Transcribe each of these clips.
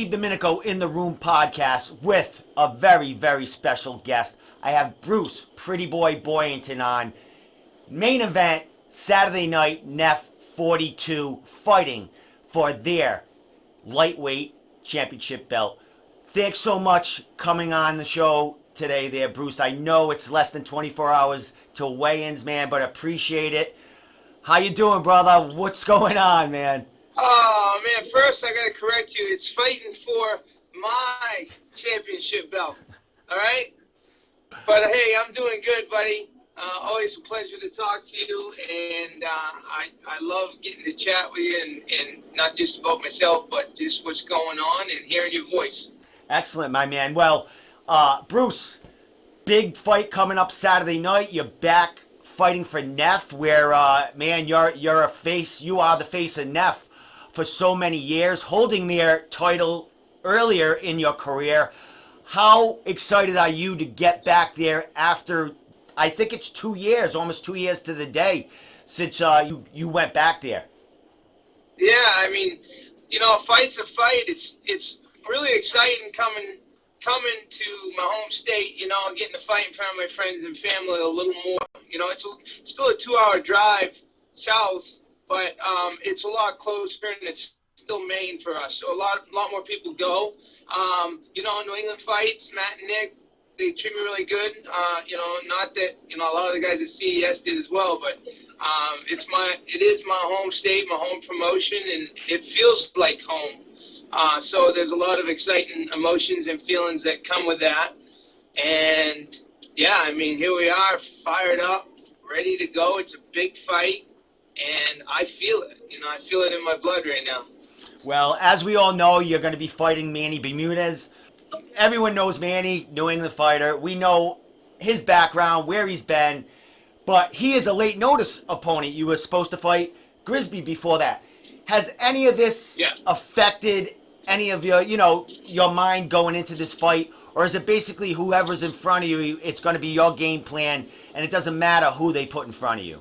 Steve Domenico in the Room podcast with a very, very special guest. I have Bruce Pretty Boy Boyington on. Main event, Saturday night, NEF 42, fighting for their lightweight championship belt. Thanks so much coming on the show today there, Bruce. I know it's less than 24 hours till weigh-ins, man, but appreciate it. How you doing, brother? What's going on, man? Oh, man, first I got to correct you. It's fighting for my championship belt, all right? But, hey, I'm doing good, buddy. Always a pleasure to talk to you, and I love getting to chat with you and not just about myself, but just what's going on and hearing your voice. Excellent, my man. Well, Bruce, big fight coming up Saturday night. You're back fighting for NEF, where, man, you're a face. You are the face of NEF for so many years, holding their title earlier in your career. How excited are you to get back there after, I think it's 2 years, almost 2 years to the day, since you went back there? Yeah, I mean, you know, a fight's a fight. It's really exciting coming to my home state, you know, getting to fight in front of my friends and family a little more. You know, it's still a 2-hour drive south, but it's a lot closer, and it's still Maine for us. So a lot more people go. You know, New England fights, Matt and Nick, they treat me really good. You know, not that, you know, a lot of the guys at CES did as well, but it is my home state, my home promotion, and it feels like home. So there's a lot of exciting emotions and feelings that come with that. And yeah, I mean, here we are, fired up, ready to go. It's a big fight, and I feel it. You know, I feel it in my blood right now. Well, as we all know, you're going to be fighting Manny Bermudez. Everyone knows Manny, New England fighter. We know his background, where he's been, but he is a late notice opponent. You were supposed to fight Grisby before that. Has any of this affected any of your mind going into this fight? Or is it basically whoever's in front of you, it's going to be your game plan, and it doesn't matter who they put in front of you?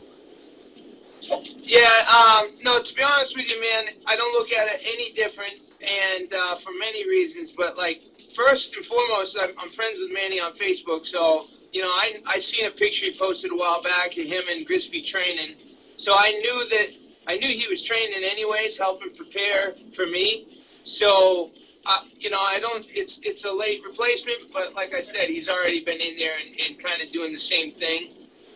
Yeah, no, to be honest with you, man, I don't look at it any different, and for many reasons. But, like, first and foremost, I'm friends with Manny on Facebook, so, you know, I seen a picture he posted a while back of him and Grisby training. So I knew he was training anyways, helping prepare for me. So, you know, it's a late replacement, but like I said, he's already been in there and kind of doing the same thing.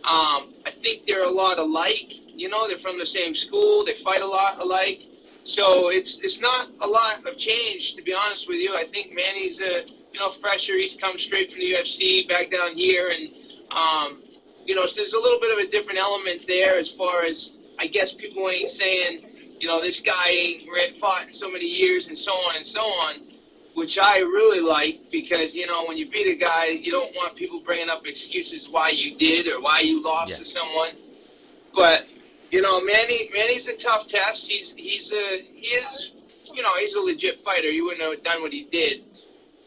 I think they're a lot alike. You know, they're from the same school. They fight a lot alike. So it's not a lot of change, to be honest with you. I think Manny's fresher. He's come straight from the UFC back down here, and you know, so there's a little bit of a different element there as far as, I guess, people ain't saying, you know, this guy ain't fought in so many years and so on, which I really like, because, you know, when you beat a guy, you don't want people bringing up excuses why you did or why you lost to someone. But, you know, Manny's a tough test. He is a legit fighter. He wouldn't have done what he did.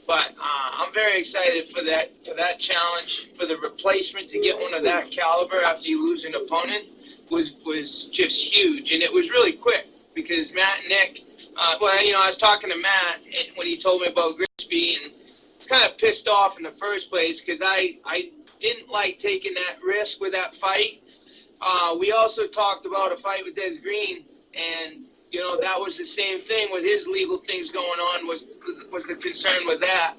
But I'm very excited for that challenge, for the replacement to get one of that caliber after you lose an opponent. Was just huge, and it was really quick, because Matt and Nick, I was talking to Matt when he told me about Grisby, and kind of pissed off in the first place, because I didn't like taking that risk with that fight. We also talked about a fight with Des Green, and, you know, that was the same thing with his legal things going on, was the concern with that.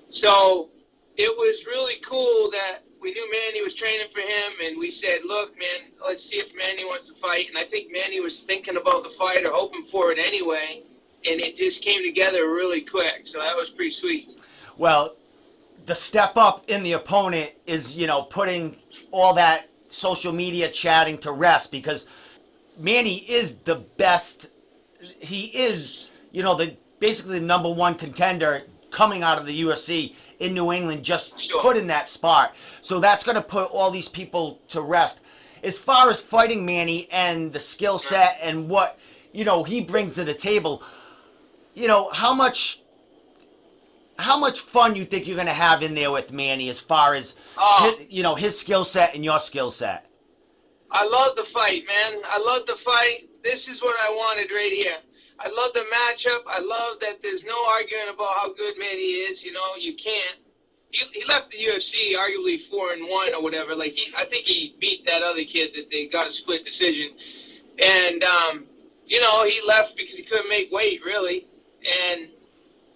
So it was really cool that we knew Manny was training for him, and we said, look, man, let's see if Manny wants to fight. And I think Manny was thinking about the fight or hoping for it anyway, and it just came together really quick. So that was pretty sweet. Well, the step up in the opponent is, you know, putting all that social media chatting to rest, because Manny is the best. He is, you know, basically the number one contender coming out of the UFC in New England, just put in that spot. So that's going to put all these people to rest. As far as fighting Manny and the skill set and what, you know, he brings to the table, you know, how much fun you think you're going to have in there with Manny, as far as his skill set and your skill set? I love the fight, man. I love the fight. This is what I wanted right here. I love the matchup. I love that there's no arguing about how good Manny is. You know, you can't. He left the UFC arguably 4-1 or whatever. Like I think he beat that other kid that they got a split decision, and you know, he left because he couldn't make weight really, and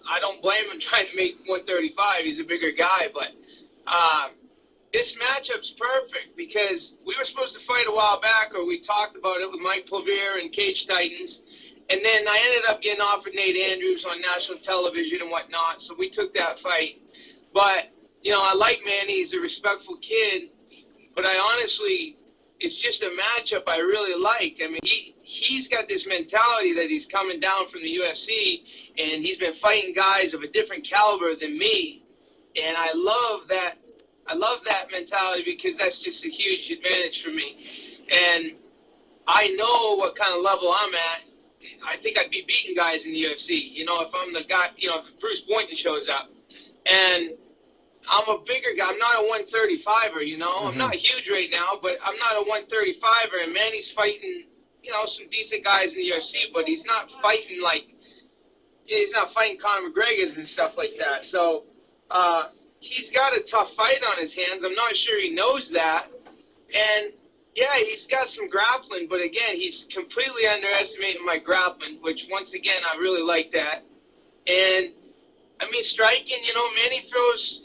I don't blame him trying to make 135. He's a bigger guy, but this matchup's perfect because we were supposed to fight a while back, or we talked about it with Mike Plavere and Cage Titans. And then I ended up getting offered Nate Andrews on national television and whatnot, so we took that fight. But, you know, I like Manny. He's a respectful kid. But I honestly, it's just a matchup I really like. I mean, he's got this mentality that he's coming down from the UFC, and he's been fighting guys of a different caliber than me. And I love that. I love that mentality because that's just a huge advantage for me. And I know what kind of level I'm at. I think I'd be beating guys in the UFC, you know, if I'm the guy, you know, if Bruce Boyington shows up. And I'm a bigger guy. I'm not a 135er, you know. Mm-hmm. I'm not huge right now, but I'm not a 135er. And Manny's fighting, you know, some decent guys in the UFC, but he's not fighting like, he's not fighting Conor McGregor's and stuff like that. So he's got a tough fight on his hands. I'm not sure he knows that. And yeah, he's got some grappling, but again, he's completely underestimating my grappling, which once again, I really like that. And I mean, striking, you know, Manny throws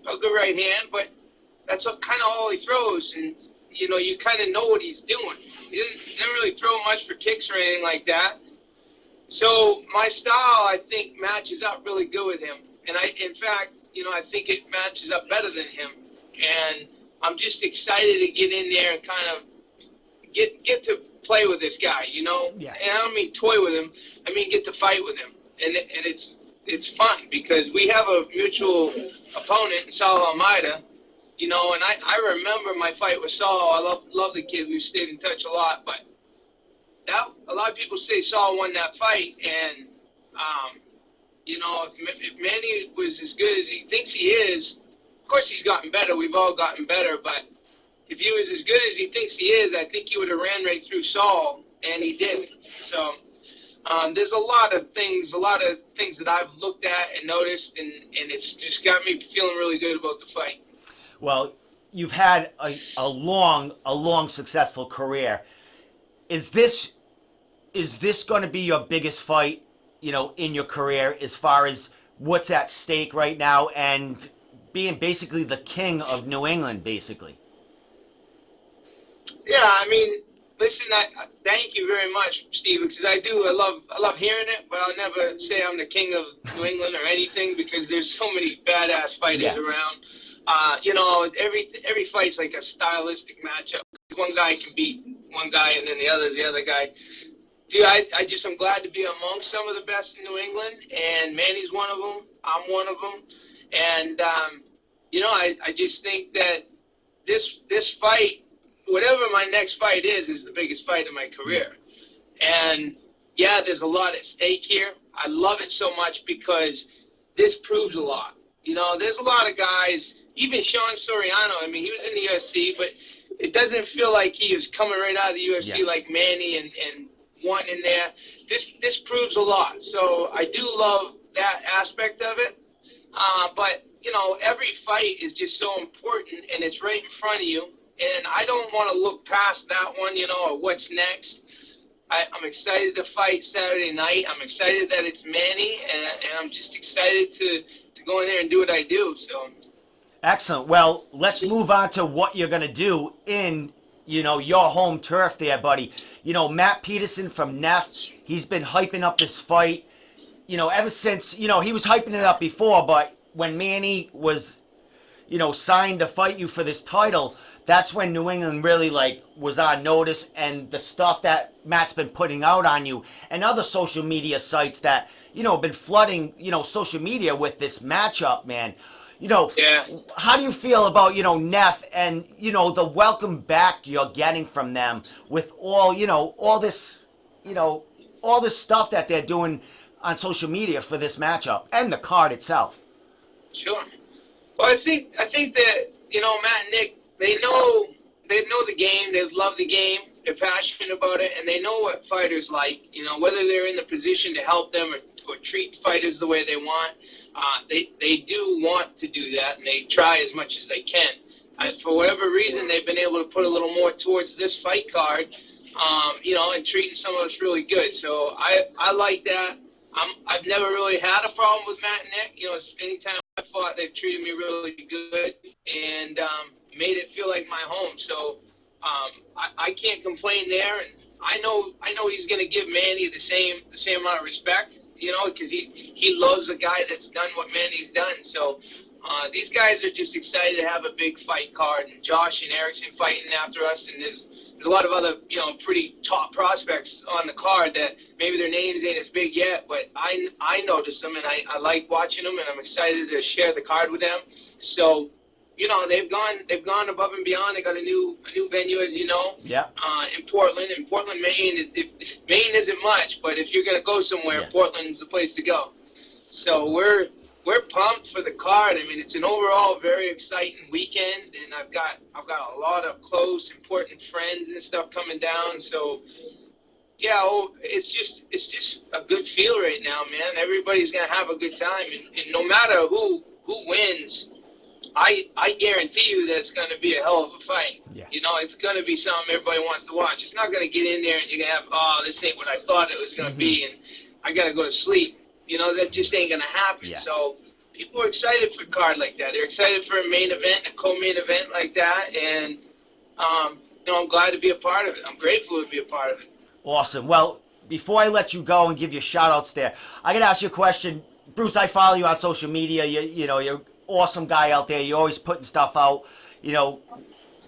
a good right hand, but that's kind of all he throws. And, you know, you kind of know what he's doing. He didn't really throw much for kicks or anything like that. So my style, I think, matches up really good with him. And in fact, you know, I think it matches up better than him. And I'm just excited to get in there and kind of get to play with this guy, you know. Yeah. And I don't mean toy with him. I mean get to fight with him. And it's fun because we have a mutual opponent in Saul Almeida, you know. And I remember my fight with Saul. I love the kid. We've stayed in touch a lot. But a lot of people say Saul won that fight. And, you know, if Manny was as good as he thinks he is, of course, he's gotten better. We've all gotten better. But if he was as good as he thinks he is, I think he would have ran right through Saul, and he didn't. So there's a lot of things that I've looked at and noticed, and it's just got me feeling really good about the fight. Well, you've had a long, successful career. Is this going to be your biggest fight, you know, in your career as far as what's at stake right now and being basically the king of New England, basically? Yeah, I mean, listen, I thank you very much, Steve, because I love hearing it, but I'll never say I'm the king of New England or anything because there's so many badass fighters around. You know, every fight's like a stylistic matchup. One guy can beat one guy, and then the other's the other guy. Dude, I'm glad to be amongst some of the best in New England, and Manny's one of them. I'm one of them. And, you know, I just think that this fight, whatever my next fight is the biggest fight of my career. And, yeah, there's a lot at stake here. I love it so much because this proves a lot. You know, there's a lot of guys, even Sean Soriano, I mean, he was in the UFC, but it doesn't feel like he was coming right out of the UFC like Manny and won in there. This proves a lot. So I do love that aspect of it. But, you know, every fight is just so important, and it's right in front of you. And I don't want to look past that one, you know, or what's next. I'm excited to fight Saturday night. I'm excited that it's Manny, and I'm just excited to go in there and do what I do. So, excellent. Well, let's move on to what you're going to do in, you know, your home turf there, buddy. You know, Matt Peterson from NEF, he's been hyping up this fight, you know, ever since, you know, he was hyping it up before, but when Manny was, you know, signed to fight you for this title, that's when New England really, like, was on notice, and the stuff that Matt's been putting out on you and other social media sites that, you know, have been flooding, you know, social media with this matchup, man. You know, how do you feel about, you know, NEF and, you know, the welcome back you're getting from them with all, you know, all this stuff that they're doing on social media for this matchup and the card itself? Sure. Well, I think that, you know, Matt and Nick, they know the game. They love the game, they're passionate about it, and they know what fighters like. You know, whether they're in the position to help them or treat fighters the way they want. They do want to do that, and they try as much as they can. For whatever reason, they've been able to put a little more towards this fight card, you know, and treating some of us really good. So I like that. I've never really had a problem with Matt and Nick. You know, anytime I fought, they've treated me really good and made it feel like my home. So I can't complain there, and I know he's going to give Manny the same amount of respect. You know, because he loves a guy that's done what Manny's done. So these guys are just excited to have a big fight card. And Josh and Erickson fighting after us, and there's a lot of other, you know, pretty top prospects on the card that maybe their names ain't as big yet, but I notice them, and I like watching them, and I'm excited to share the card with them. So, you know, they've gone above and beyond. They got a new venue, as you know. Yeah. In Portland, Maine. Maine isn't much, but if you're gonna go somewhere, Yeah. Portland's the place to go. So we're pumped for the card. I mean, it's an overall very exciting weekend, and I've got a lot of close, important friends and stuff coming down. So yeah, it's just a good feel right now, man. Everybody's gonna have a good time, and no matter who wins, I guarantee you that it's going to be a hell of a fight. Yeah. You know, it's going to be something everybody wants to watch. It's not going to get in there and you're going to have, oh, this ain't what I thought it was going to be, and I got to go to sleep. You know, that just ain't going to happen. Yeah. So people are excited for a card like that. They're excited for a main event, a co-main event like that, and, you know, I'm glad to be a part of it. I'm grateful to be a part of it. Awesome. Well, before I let you go and give you shout-outs there, I got to ask you a question. Bruce, I follow you on social media. You know, you're awesome guy out there. You're always putting stuff out, you know,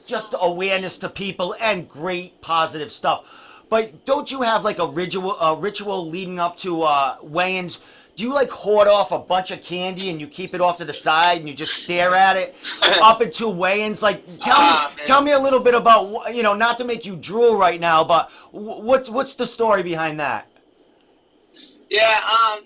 just awareness to people and great positive stuff. But don't you have like a ritual leading up to weigh-ins? Do you like hoard off a bunch of candy and you keep it off to the side and you just stare at it up until weigh-ins? Like, tell me a little bit about, you know, not to make you drool right now, but what's the story behind that? Yeah,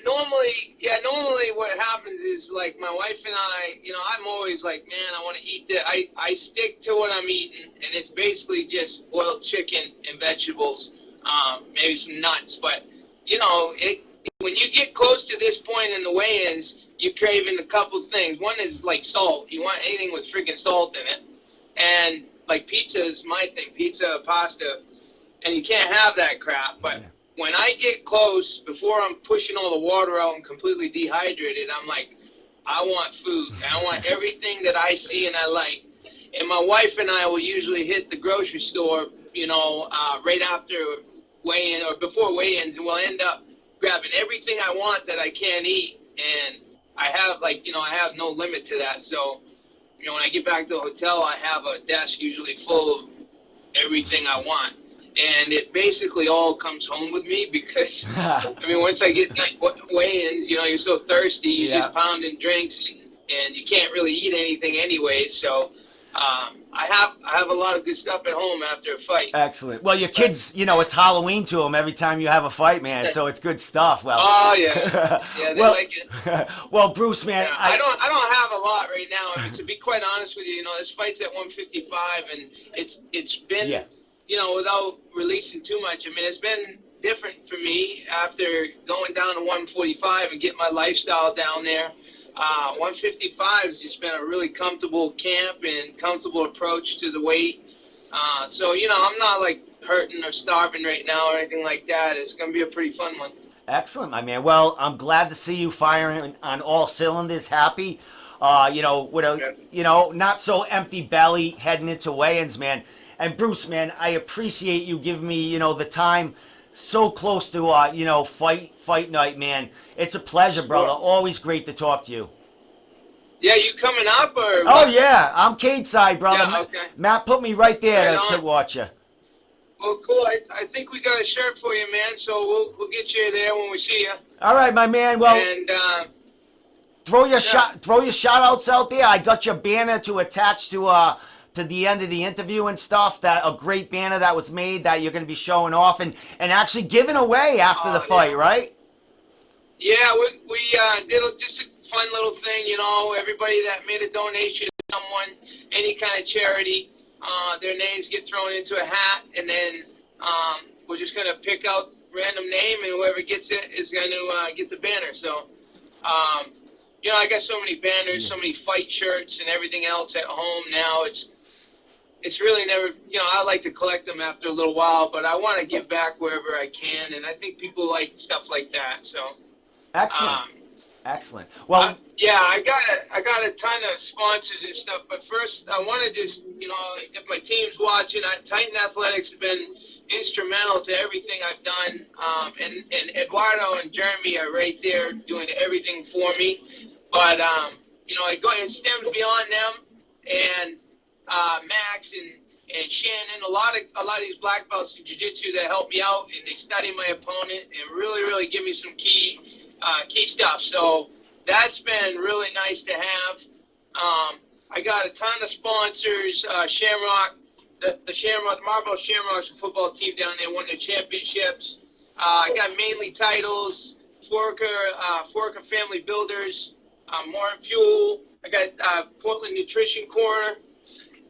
normally what happens is, like, my wife and I, you know, I'm always like, man, I want to eat that. I stick to what I'm eating, and it's basically just boiled chicken and vegetables, maybe some nuts. But, you know, when you get close to this point in the weigh-ins, you're craving a couple things. One is, like, salt. You want anything with freaking salt in it. And, like, pizza is my thing, pizza, pasta, and you can't have that crap, but... Yeah. When I get close, before I'm pushing all the water out and completely dehydrated, I'm like, I want food. I want everything that I see and I like. And my wife and I will usually hit the grocery store, you know, right after weigh-in or before weigh-ins, and we'll end up grabbing everything I want that I can't eat. And I have, like, you know, I have no limit to that. So, you know, when I get back to the hotel, I have a desk usually full of everything I want. And it basically all comes home with me because, I mean, once I get weigh-ins, you know, you're so thirsty, you're just pounding drinks, and you can't really eat anything anyway. So I have a lot of good stuff at home after a fight. Excellent. Well, your kids, you know, it's Halloween to them every time you have a fight, man. So it's good stuff. Well, oh yeah, yeah, they like it. Well, Bruce, man, yeah, I don't have a lot right now. I mean, to be quite honest with you, you know, this fight's at 155, and it's been. Yeah. You know, without releasing too much, I mean, it's been different for me after going down to 145 and getting my lifestyle down there. 155 has just been a really comfortable camp and comfortable approach to the weight. So, you know, I'm not like hurting or starving right now or anything like that. It's going to be a pretty fun one. Excellent, my man. Well, I'm glad to see you firing on all cylinders, happy. You know, with a, you know, not so empty belly heading into weigh-ins, man. And Bruce, man, I appreciate you giving me, you know, the time so close to, you know, fight night, man. It's a pleasure, brother. Always great to talk to you. Yeah, you coming up or? Oh yeah, I'm Cade side, brother. Yeah, okay. Matt put me right there to watch you. Well, cool. I think we got a shirt for you, man. So we'll get you there when we see you. All right, my man. Well, and throw your shout outs out there. I got your banner to attach to the end of the interview and stuff, that a great banner that was made that you're going to be showing off and actually giving away after the fight, right? Yeah, we did just a fun little thing, you know, everybody that made a donation to someone, any kind of charity, their names get thrown into a hat, and then We're just gonna pick out random name, and whoever gets it is gonna get the banner. So, I got so many banners, so many fight shirts, and everything else at home now. It's really never, I like to collect them after a little while, but I want to give back wherever I can, and I think people like stuff like that. So, Excellent. Excellent. Well, yeah, I got a ton of sponsors and stuff, but first I want to just, if my team's watching, Titan Athletics have been instrumental to everything I've done, and Eduardo and Jeremy are right there doing everything for me. But it stems beyond them, and Max and Shannon, a lot of these black belts in jiu-jitsu that help me out, and they study my opponent and really give me some key stuff. So that's been really nice to have. I got a ton of sponsors. Shamrock, the Shamrock, the Marlboro Shamrocks football team down there won the championships. I got mainly titles. Forker Family Builders, More Fuel. I got Portland Nutrition Corner,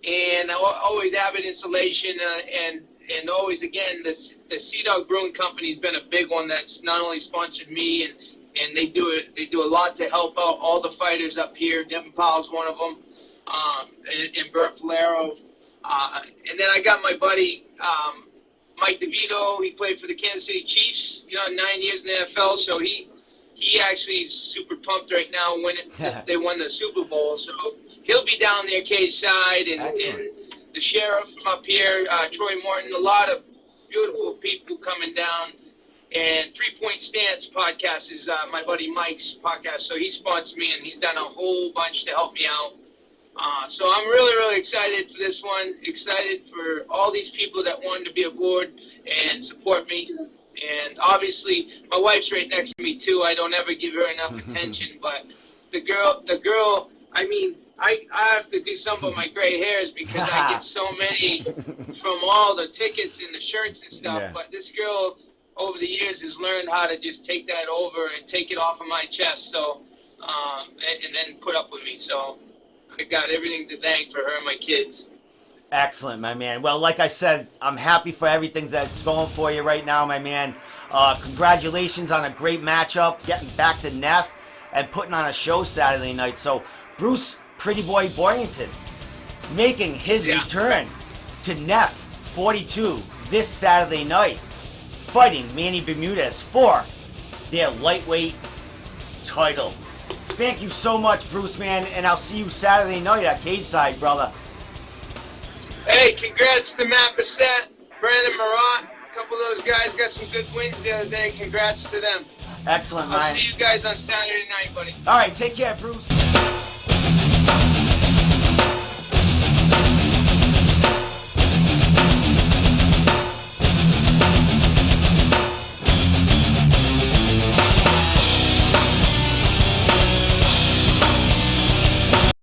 and always Avid Insulation, and always, again, the Sea Dog Brewing Company has been a big one that's not only sponsored me, and they do a lot to help out all the fighters up here. Devin Powell's one of them, and Bert Valero. And then I got my buddy Mike DeVito. He played for the Kansas City Chiefs, 9 years in the NFL, so he actually is super pumped right now when they won the Super Bowl. So he'll be down there cage side, and the sheriff from up here, Troy Morton, a lot of beautiful people coming down. And 3 Point Stance podcast is my buddy Mike's podcast, so he sponsored me, and he's done a whole bunch to help me out. So I'm really excited for this one, excited for all these people that wanted to be aboard and support me. And obviously, my wife's right next to me too. I don't ever give her enough attention, but the girl, I mean, I have to do some of my gray hairs because I get so many from all the tickets and the shirts and stuff. Yeah. But this girl, over the years, has learned how to just take that over and take it off of my chest. So, and then put up with me. So I got everything to thank for her and my kids. Excellent, my man. Well, like I said, I'm happy for everything that's going for you right now, my man. Congratulations on a great matchup, getting back to NEF, and putting on a show Saturday night. So, Bruce Pretty Boy Boyington making his return to NEF 42 this Saturday night, fighting Manny Bermudez for their lightweight title. Thank you so much, Bruce, man, and I'll see you Saturday night at Cage Side, brother. Hey, congrats to Matt Bissett, Brandon Marat. A couple of those guys got some good wins the other day. Congrats to them. Excellent, man. I'll see you guys on Saturday night, buddy. All right, take care, Bruce.